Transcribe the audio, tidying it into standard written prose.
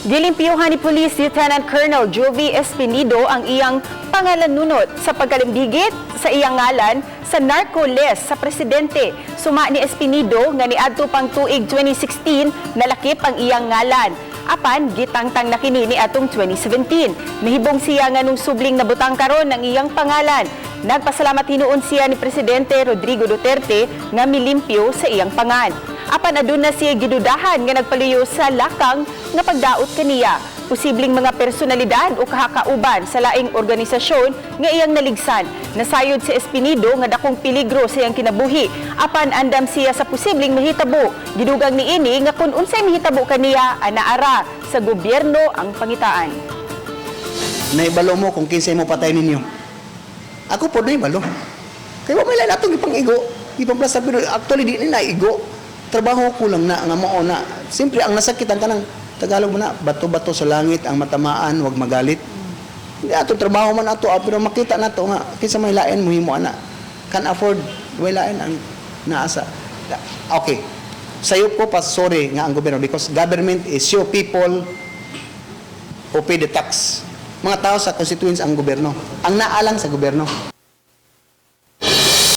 Gilimpiyuhan ni Police Lieutenant Colonel Jovi Espinido ang iyang pangalanunot sa pagkalimbigit sa iyang ngalan sa narco list sa presidente. Suma ni Espinido nga niadto pang tuig 2016 nalakip ang iyang ngalan. Apan gitangtang na kini ni atong 2017. Nahibong siya nga nung subling nabutang karon ang iyang pangalan. Nagpasalamat hinuon siya ni Presidente Rodrigo Duterte nga milimpyo sa iyang pangan. Apan aduna siya gidudahan nga nagpaluyo sa lakang nga pagdaot kaniya. Posibleng mga personalidad o kahakauban sa laing organisasyon nga iyang naligsan. Nasayod si Espinido nga dakong peligro sa iyang kinabuhi. Apan andam siya sa posibleng mahitabo. Gidugang niini nga kung unsay mahitabo kaniya anaara sa gobyerno ang pangitaan. Naibalo mo kung kinsay mo patay ninyo. Ako po naibalo. Kaya may lain atong ipang-igo. Ipang-plasa, pero actually di na igo. Trabaho ko lang na, nga mao na. Siyempre, ang nasakitan ka ng Tagalog mo na, bato-bato sa langit, ang matamaan, huwag magalit. Hindi ato, trabaho man ato, pero makita na to nga, kinsa may lain mo himo ana. Can afford, may lain ang naasa. Okay. Sayo ko pa, sorry nga ang gobyerno, because government is your people who pay the tax. Mga tao sa constituents ang gobyerno. Ang naalang sa gobyerno.